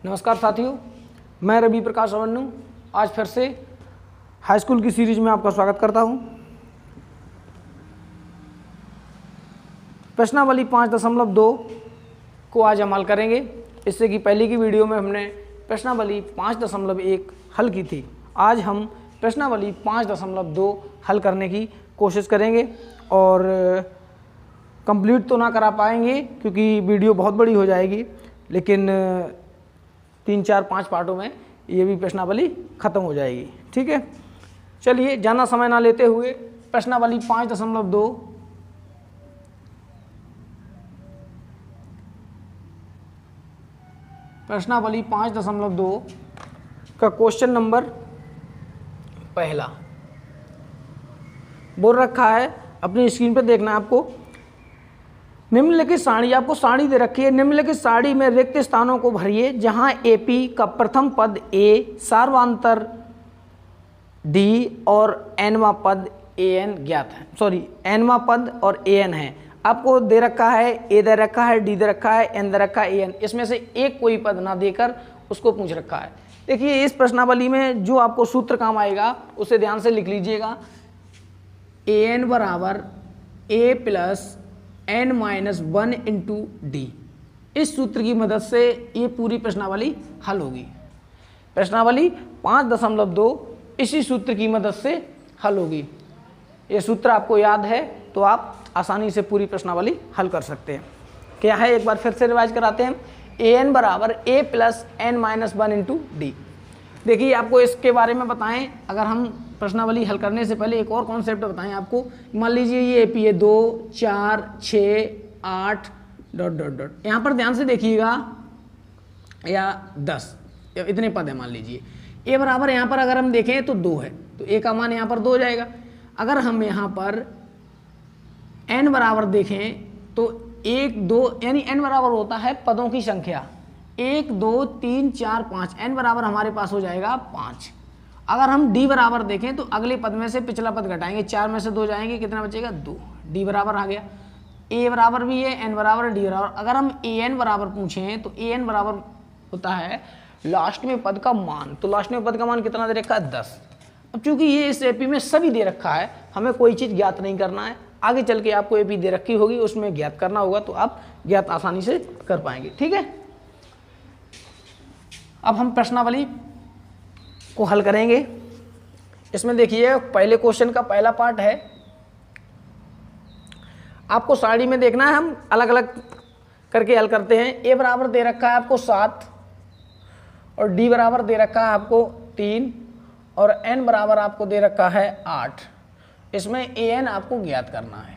नमस्कार साथियों, मैं रवि प्रकाश अवन्नू आज फिर से हाई स्कूल की सीरीज में आपका स्वागत करता हूं। प्रश्नावली 5.2 को आज हम हल करेंगे। इससे कि पहले की वीडियो में हमने प्रश्नावली 5.1 हल की थी। आज हम प्रश्नावली 5.2 हल करने की कोशिश करेंगे और कंप्लीट तो ना करा पाएंगे क्योंकि वीडियो बहुत बड़ी हो जाएगी, लेकिन 3, 4, 5 पार्टों में ये भी प्रश्नावली ख़त्म हो जाएगी। ठीक है, चलिए ज़्यादा समय ना लेते हुए प्रश्नावली 5.2 प्रश्नावली 5.2 का क्वेश्चन नंबर पहला बोल रखा है, अपनी स्क्रीन पर देखना है आपको। निम्नलिखित सारणी, आपको सारणी दे रखी है। निम्नलिखित सारणी में रिक्त स्थानों को भरिए जहां एपी का प्रथम पद ए, सार्वधातुक डी और एनवा पद एन ज्ञात है। सॉरी, एनवा पद और एन है। आपको दे रखा है ए दे रखा है, डी दे रखा है, एन दे रखा है, एन। इसमें से एक कोई पद ना देकर उसको पूछ रखा है। देखिए, इस प्रश्नावली में जो आपको सूत्र काम आएगा उसे ध्यान से लिख लीजिएगा। ए एन बराबर A plus n-1 into D. इस सूत्र की मदद से ये पूरी प्रश्नावली हल होगी। प्रश्नावली 5.2 इसी सूत्र की मदद से हल होगी। ये सूत्र आपको याद है तो आप आसानी से पूरी प्रश्नावली हल कर सकते हैं। क्या है, एक बार फिर से रिवाइज कराते हैं। ए एन बराबर A plus n-1 into D. देखिए, आपको इसके बारे में बताएं, अगर हम प्रश्नावली हल करने से पहले एक और कॉन्सेप्ट बताएं आपको। मान लीजिए ये एपी है 2, 4, 6, 8 ... यहाँ पर ध्यान से देखिएगा, या 10 इतने पद है। मान लीजिए ए बराबर, यहाँ पर अगर हम देखें तो 2 है, तो ए का मान यहाँ पर 2 हो जाएगा। अगर हम यहाँ पर n बराबर देखें तो 1, 2, यानी n बराबर होता है पदों की संख्या। 1, 2, 3, 4, 5, n बराबर हमारे पास हो जाएगा 5। अगर हम d बराबर देखें तो अगले पद में से पिछला पद घटाएंगे, 4 में से 2 जाएंगे, कितना बचेगा 2। d बराबर आ गया। a बराबर भी है, n बराबर, d बराबर। अगर हम an बराबर पूछें तो an बराबर होता है लास्ट में पद का मान। तो लास्ट में पद का मान कितना दे रखा है 10। अब चूंकि ये इस एपी में सभी दे रखा है, हमें कोई चीज़ ज्ञात नहीं करना है। आगे चल के आपको एपी दे रखी होगी, उसमें ज्ञात करना होगा, तो आप ज्ञात आसानी से कर पाएंगे। ठीक है, अब हम प्रश्नावली को हल करेंगे। इसमें देखिए, पहले क्वेश्चन का पहला पार्ट है। आपको सारणी में देखना है, हम अलग अलग करके हल करते हैं। ए बराबर दे रखा है आपको 7 और डी बराबर दे रखा है आपको 3 और एन बराबर आपको दे रखा है 8। इसमें ए एन आपको ज्ञात करना है।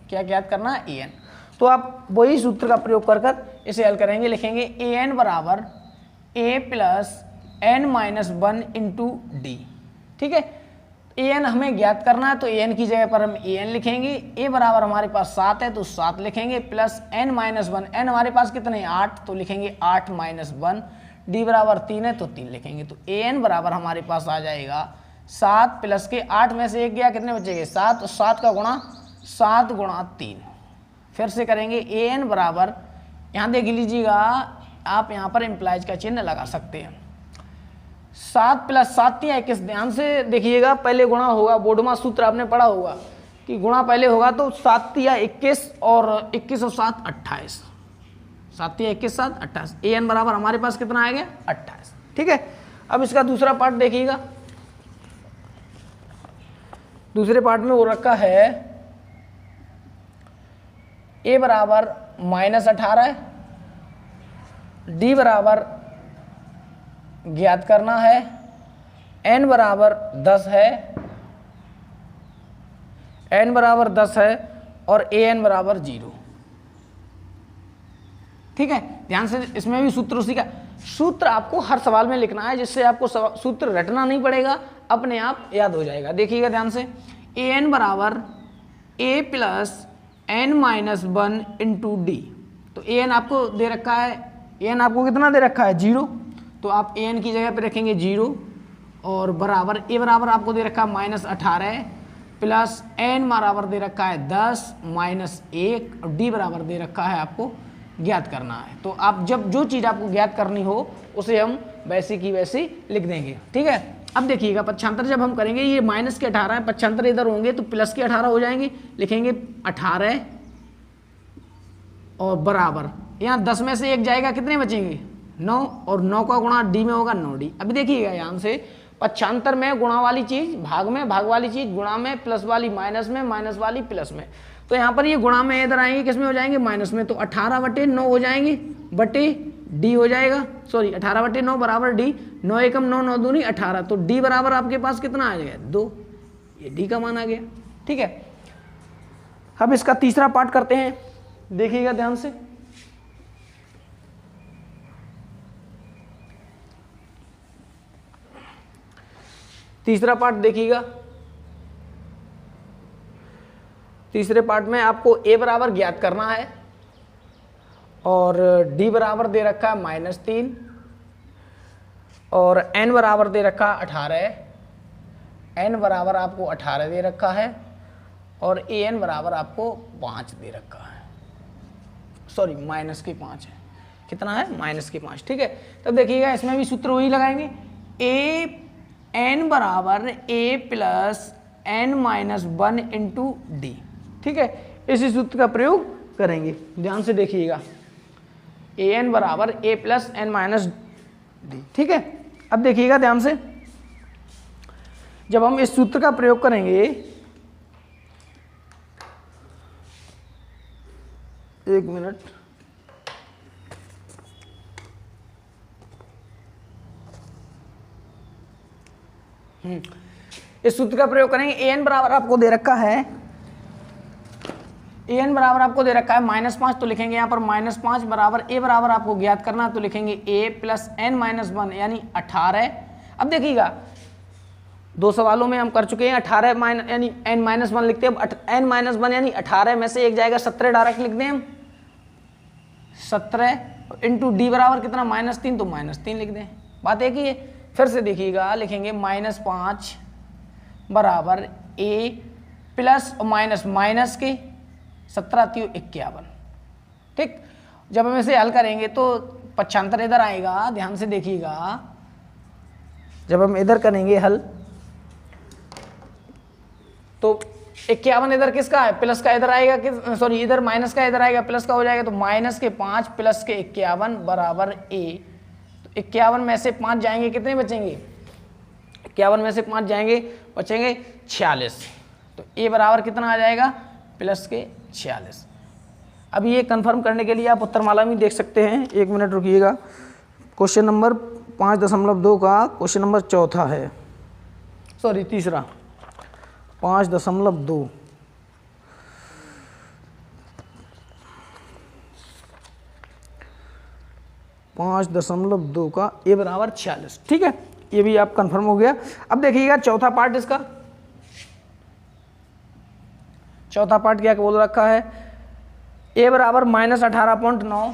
क्या ज्ञात करना है? A N. तो आप वही सूत्र का प्रयोग कर इसे हल करेंगे। लिखेंगे ए एन बराबर A plus n-1 into D. ठीक है, ए एन हमें ज्ञात करना है, तो ए एन की जगह पर हम ए एन लिखेंगे। ए बराबर हमारे पास 7 है तो 7 लिखेंगे, प्लस n-1, n हमारे पास कितने 8, तो लिखेंगे 8-1। डी बराबर 3 है तो 3 लिखेंगे। तो ए एन बराबर हमारे पास आ जाएगा 7 प्लस के 8 में से 1 गया, कितने बचेंगे 7। तो 7 का गुणा 7 गुणा 3। फिर से करेंगे ए एन बराबर, यहाँ देख लीजिएगा, आप यहाँ पर इम्प्लाइज का चिन्ह लगा सकते हैं। 7 प्लस 7 या 21। ध्यान से देखिएगा, पहले गुणा होगा। बोर्ड में सूत्र आपने पढ़ा होगा कि गुणा पहले होगा, तो 7 या 21 और 21 और 7 28। 7 या 21, 7, 28। ए एन बराबर हमारे पास कितना आ गया 28। ठीक है, अब इसका दूसरा पार्ट देखिएगा। दूसरे पार्ट में वो रखा है ए बराबर -18, डी बराबर ज्ञात करना है, n बराबर 10 है, n बराबर 10 है और a n बराबर 0। ठीक है, ध्यान से, इसमें भी सूत्र उसी का। सूत्र आपको हर सवाल में लिखना है, जिससे आपको सूत्र रटना नहीं पड़ेगा, अपने आप याद हो जाएगा। देखिएगा ध्यान से, ए एन बराबर A plus n-1 into D. तो ए एन आपको दे रखा है, ए एन आपको कितना दे रखा है 0, तो आप ए एन की जगह पे रखेंगे 0 और बराबर ए बराबर आपको दे रखा है -18 प्लस n बराबर दे रखा है 10 -1 और d बराबर दे रखा है आपको ज्ञात करना है। तो आप जब जो चीज़ आपको ज्ञात करनी हो उसे हम वैसी की वैसी लिख देंगे। ठीक है, अब देखिएगा पक्षांतर जब हम करेंगे, ये माइनस के 18 है, पक्षांतर इधर होंगे तो प्लस के 18 हो जाएंगे, लिखेंगे 18 और बराबर, यहाँ 10 में से 1 जाएगा, कितने बचेंगे 9, और 9 का गुणा डी में होगा 9d। अभी देखिएगा यहाँ से पक्षांतर में गुणा वाली चीज भाग में, भाग वाली चीज गुणा में, प्लस वाली माइनस में, माइनस वाली प्लस में। तो यहाँ पर ये गुणा में इधर आएंगे, किस में हो जाएंगे माइनस में, तो 18/9 हो जाएंगे, बटे डी हो जाएगा, सॉरी 18/9 बराबर डी, 9 एकम 9, 9 दूनी 18, तो डी बराबर आपके पास कितना आ जाएगा 2, ये डी का मान आ गया। ठीक है, अब इसका तीसरा पार्ट करते हैं, देखिएगा ध्यान से। तीसरा पार्ट देखिएगा, तीसरे पार्ट में आपको a बराबर ज्ञात करना है और d बराबर दे रखा है -3 और n बराबर दे रखा है 18, n बराबर आपको 18 दे रखा है और an बराबर आपको 5 दे रखा है, सॉरी -5 है, कितना है -5। ठीक है, तब देखिएगा इसमें भी सूत्र वही लगाएंगे, n बराबर a plus n-1 into D. ठीक है, इसी सूत्र का प्रयोग करेंगे, ध्यान से देखिएगा, an बराबर a प्लस n-d। ठीक है, अब देखिएगा ध्यान से, जब हम इस सूत्र का प्रयोग करेंगे, एक मिनट, इस सूत्र का प्रयोग करेंगे, an बराबर आपको दे रखा है, an बराबर आपको दे रखा है -5, तो लिखेंगे यहाँ पर -5 बराबर a बराबर आपको ज्ञात करना, तो लिखेंगे a प्लस n-1 यानी 18। अब देखिएगा दो सवालों में हम कर चुके हैं, 18 यानी n-1 लिखते हैं, अब n-1 यानी 18 में से 1 जाएगा 17, डायरेक्ट लिख दें हम 17 इंटू डी बराबर कितना -3, तो -3 लिख दें, बात एक ही है। फिर से देखिएगा, लिखेंगे -5 बराबर a प्लस माइनस के 17×3 = 51। ठीक, जब हम इसे हल करेंगे तो पक्षांतर इधर आएगा, ध्यान से देखिएगा, जब हम इधर करेंगे हल तो 51 इधर किसका है, प्लस का इधर आएगा, किस सॉरी इधर माइनस का इधर आएगा, प्लस का हो जाएगा, तो -5 प्लस के 51 बराबर a। तो 51 में से 5 जाएंगे, कितने बचेंगे, 51 में से 5 जाएंगे, बचेंगे 46, तो a बराबर कितना आ जाएगा प्लस के 46। अब ये कंफर्म करने के लिए आप उत्तरमाला में देख सकते हैं, एक मिनट रुकिएगा, क्वेश्चन नंबर 5.2 का क्वेश्चन नंबर चौथा है, सॉरी तीसरा, 5.2। का a बराबर 46। ठीक है, ये भी आप कंफर्म हो गया। अब देखिएगा चौथा पार्ट इसका, चौथा पार्ट क्या बोल रखा है, a बराबर -18.9,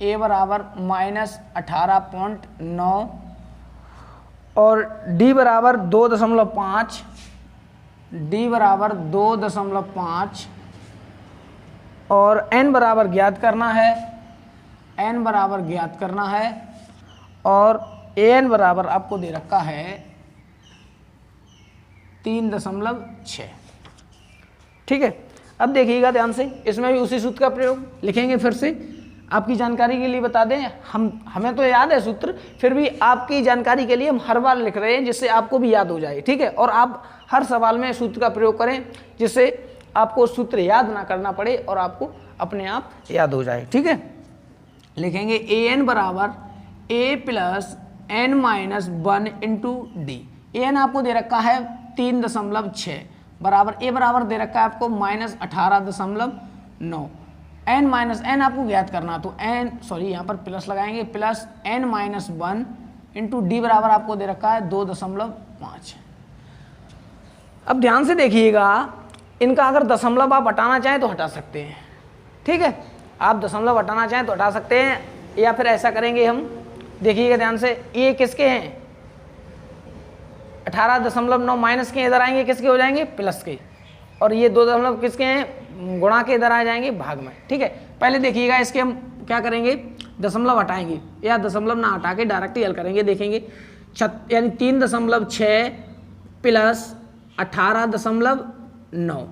a बराबर -18.9 और d बराबर 2.5, d बराबर 2.5 और n बराबर ज्ञात करना है, n बराबर ज्ञात करना है और an बराबर आपको दे रखा है 3.6। ठीक है, अब देखिएगा ध्यान से, इसमें भी उसी सूत्र का प्रयोग लिखेंगे। फिर से आपकी जानकारी के लिए बता दें, हमें तो याद है सूत्र, फिर भी आपकी जानकारी के लिए हम हर बार लिख रहे हैं जिससे आपको भी याद हो जाए। ठीक है, और आप हर सवाल में सूत्र का प्रयोग करें जिससे आपको सूत्र याद ना करना पड़े और आपको अपने आप याद हो जाए। ठीक है, लिखेंगे an बराबर a plus n-1 into D. an आपको दे रखा है 3.6 बराबर a बराबर दे रखा है आपको -18.9, n आपको ज्ञात करना, तो n सॉरी यहाँ पर प्लस लगाएंगे, प्लस n-1 इंटू डी बराबर आपको दे रखा है 2.5। अब ध्यान से देखिएगा, इनका अगर दशमलव आप हटाना चाहें तो हटा सकते हैं। ठीक है, आप दशमलव हटाना चाहें तो हटा सकते हैं, या फिर ऐसा करेंगे हम, देखिएगा ध्यान से, ये किसके हैं 18.9 माइनस के इधर आएंगे, किसके हो जाएंगे प्लस के, और ये 2 दशमलव किसके हैं गुणा के इधर आ जाएंगे भाग में। ठीक है, पहले देखिएगा इसके हम क्या करेंगे, दशमलव हटाएंगे या दशमलव ना हटा के डायरेक्ट ही हल करेंगे, देखेंगे यानी 3.6 प्लस 18.9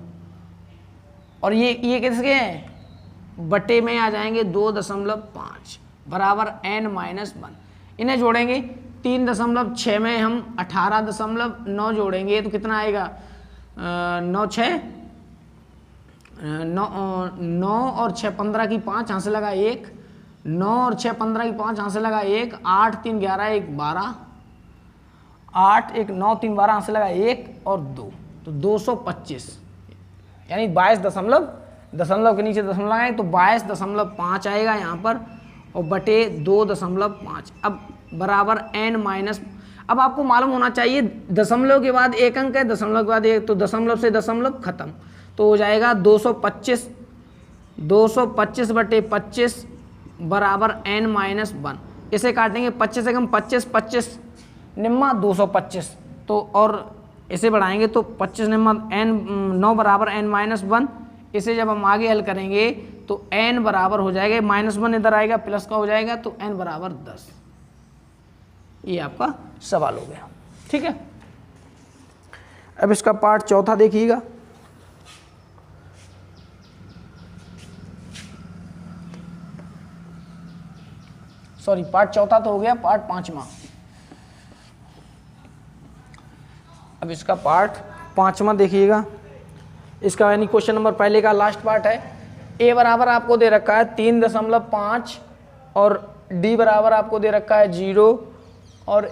और ये किसके हैं, बटे में आ जाएंगे 2.5 बराबर n-1। इन्हें जोड़ेंगे 3.6 में हम 18.9 जोड़ेंगे तो कितना आएगा, 9 और 6 15 की 5 यहाँ से लगा 1, 9 और 6 15 की 5 यहाँ से लगा 1, 8 3 11 1 12, 8 1 9 3 12 यहाँ से लगा 1 और 2 तो 225 यानी 22 दशमलव के नीचे दशमलव लगाएंगे तो 22.5 आएगा यहाँ पर और बटे 2.5 अब बराबर n-। अब आपको मालूम होना चाहिए दशमलव के बाद एक अंक है, दशमलव के बाद एक, तो दशमलव से दशमलव खत्म, तो हो जाएगा 225 बटे 25 बराबर n-1। इसे काटेंगे 25 से कम 25 निम्मा 225 तो और इसे बढ़ाएंगे तो 25 निम्मा n9 बराबर n-1। इसे जब हम आगे हल करेंगे तो n बराबर हो जाएगा, -1 इधर आएगा प्लस का हो जाएगा तो n बराबर 10। ये आपका सवाल हो गया, ठीक है। अब इसका पार्ट चौथा देखिएगा। सॉरी पार्ट चौथा तो हो गया, पार्ट पांचवा। अब इसका पार्ट पांचवा देखिएगा। इसका यानी क्वेश्चन नंबर पहले का लास्ट पार्ट है। ए बराबर आपको दे रखा है 3.5 और डी बराबर आपको दे रखा है 0 और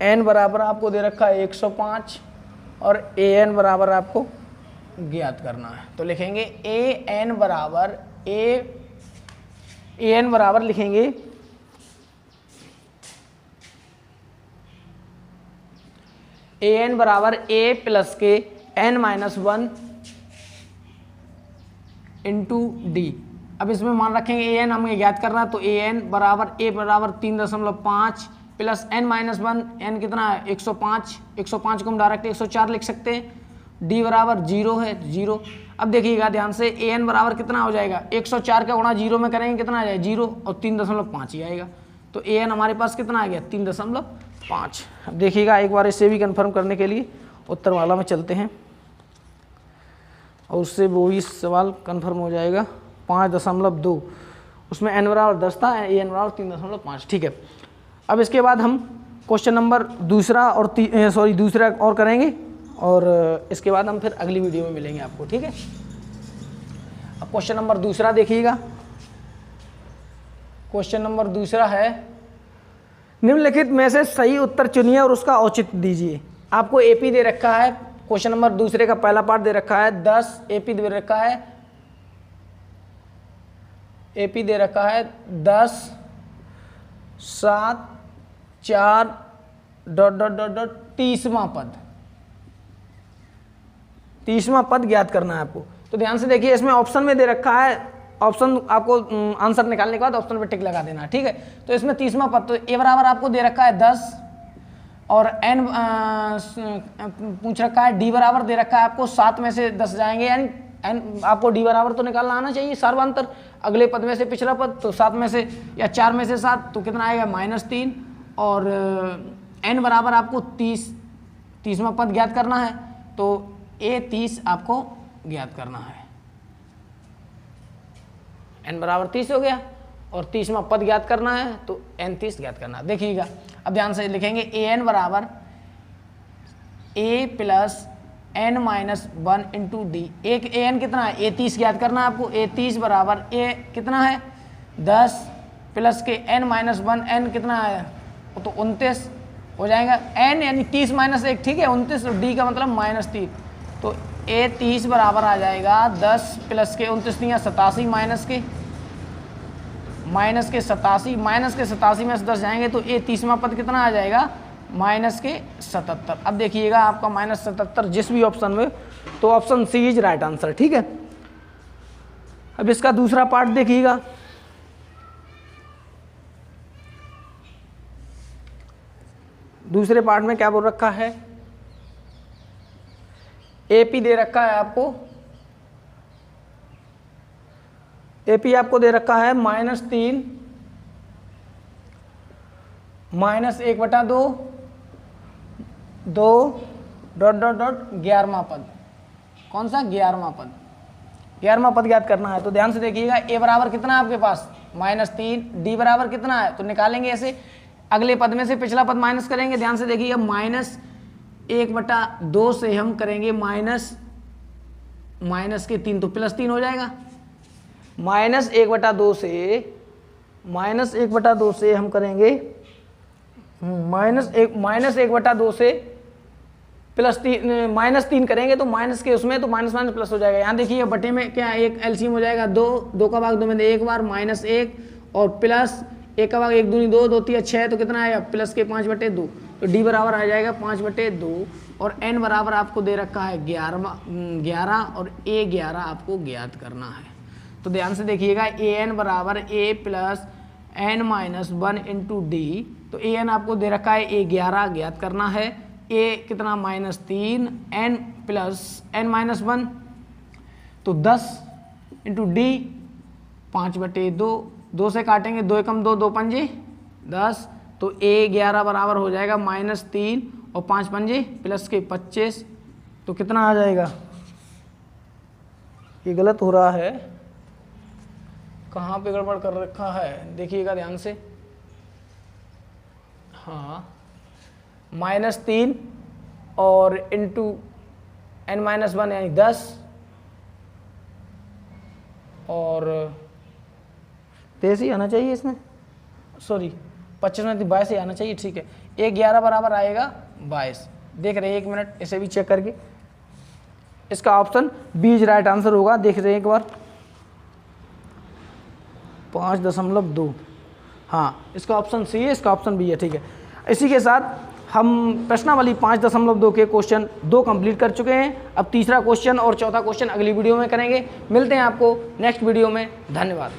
एन बराबर आपको दे रखा है 105 और ए एन बराबर आपको ज्ञात करना है। तो लिखेंगे ए एन बराबर लिखेंगे ए एन बराबर ए प्लस के n-1 इंटू डी। अब इसमें मान रखेंगे ए एन हमें ज्ञात करना है तो ए एन बराबर 3.5 प्लस n-1 n कितना है 105 को हम डायरेक्ट 104 लिख सकते हैं। डी बराबर 0 है 0। अब देखिएगा ध्यान से ए एन बराबर कितना हो जाएगा 104 का गुणा 0 में करेंगे कितना आ जाएगा 0 और 3.5 ही आएगा। तो ए एन हमारे पास कितना आ गया 3.5। अब देखिएगा एक बार इसे भी कंफर्म करने के लिए उत्तर वाला में चलते हैं और उससे वो भी सवाल कंफर्म हो जाएगा। 5.2 उसमें n बराबर 10 था, ए एन बराबर 3.5, ठीक है। अब इसके बाद हम क्वेश्चन नंबर दूसरा और करेंगे और इसके बाद हम फिर अगली वीडियो में मिलेंगे आपको, ठीक है। अब क्वेश्चन नंबर दूसरा देखिएगा। क्वेश्चन नंबर दूसरा है निम्नलिखित में से सही उत्तर चुनिए और उसका औचित्य दीजिए। आपको एपी दे रखा है, क्वेश्चन नंबर दूसरे का पहला पार्ट दे रखा है 10, एपी दे रखा है 10 7 4 ... 30वां पद ज्ञात करना है आपको। तो ध्यान से देखिए इसमें ऑप्शन में दे रखा है, ऑप्शन आपको आंसर निकालने के बाद ऑप्शन पे टिक लगा देना, ठीक है। तो इसमें 30वां पद, तो ए बराबर आपको दे रखा है 10 और एन पूछ रखा है, डी बराबर दे रखा है आपको 7 में से 10 जाएंगे, यानी एन आपको डी बराबर तो निकालना आना चाहिए सर्वांतर, अगले पद में से पिछला पद, तो 7 में से या 4 में से 7 तो कितना आएगा -3 और एन बराबर आपको 30वां पद ज्ञात करना है तो ए 30 आपको ज्ञात करना है। n बराबर 30 हो गया और 30वां पद ज्ञात करना है तो n 30 ज्ञात करना है। देखिएगा अब ध्यान से लिखेंगे ए एन बराबर a plus n-1 into D. एक ए एन कितना है ए 30 ज्ञात करना है आपको। ए 30 बराबर ए कितना है 10 प्लस के n-1 n कितना है तो 29 हो जाएगा। n यानी 30 - 1, ठीक है 29 और डी का मतलब -3 तो ए 30 बराबर आ जाएगा 10 प्लस के 29 नहीं 87 माइनस के 87 में से 10 जाएंगे तो ए 30वां पद कितना आ जाएगा -77। अब देखिएगा आपका -77 जिस भी ऑप्शन में, तो option C is right answer, ठीक है। अब इसका दूसरा पार्ट देखिएगा। दूसरे पार्ट में क्या बोल रखा है, एपी दे रखा है आपको, एपी आपको दे रखा है -3 -1/2 2 डॉट डॉट डॉट 11वां पद। कौन सा? 11वां पद। 11वां पद ज्ञात करना है। तो ध्यान से देखिएगा, a बराबर कितना है आपके पास? -3। d बराबर कितना है? तो निकालेंगे ऐसे, अगले पद में से पिछला पद माइनस करेंगे। ध्यान से देखिएगा, -1/2 से हम करेंगे माइनस के 3 तो +3 हो जाएगा। -1/2 से हम करेंगे -1/2 से -3 करेंगे तो माइनस के उसमें तो माइनस माइनस प्लस हो जाएगा। यहाँ देखिए बटे में क्या एक एलसीएम हो जाएगा 2 का भाग 2 में 1 बार -1 और प्लस 1 का भाग 1 दूनी 2 2 3 6 तो कितना आएगा? प्लस के 5/2 तो डी बराबर आ जाएगा 5/2 और एन बराबर आपको दे रखा है 11 और ए 11 आपको ज्ञात करना है। तो ध्यान से देखिएगा, ए एन बराबर A plus N minus 1 into D. तो ए एन आपको दे रखा है ए 11 ज्ञात करना है। ए कितना? -3 एन प्लस एन माइनस 1 तो 10 इंटू डी 5/2 2 से काटेंगे 2 एकम 2 2 पंजे 10 तो ए 11 बराबर हो जाएगा -3 और 5 पंजे प्लस के 25 तो कितना आ जाएगा? ये गलत हो रहा है, कहाँ पे गड़बड़ कर रखा है देखिएगा ध्यान से। हाँ, -3 और इंटू n-1 यानी 10 और 23 ही आना चाहिए इसमें, सॉरी 25 में 22 ही आना चाहिए, ठीक है। ए 11 बराबर आएगा 22। देख रहे हैं, 1 मिनट इसे भी चेक करके, इसका option B is right answer होगा। देख रहे हैं एक बार, 5.2। हाँ, इसका ऑप्शन सी है, इसका ऑप्शन बी है, ठीक है। इसी के साथ हम प्रश्नावली 5.2 के क्वेश्चन 2 कंप्लीट कर चुके हैं। अब तीसरा क्वेश्चन और चौथा क्वेश्चन अगली वीडियो में करेंगे। मिलते हैं आपको नेक्स्ट वीडियो में। धन्यवाद।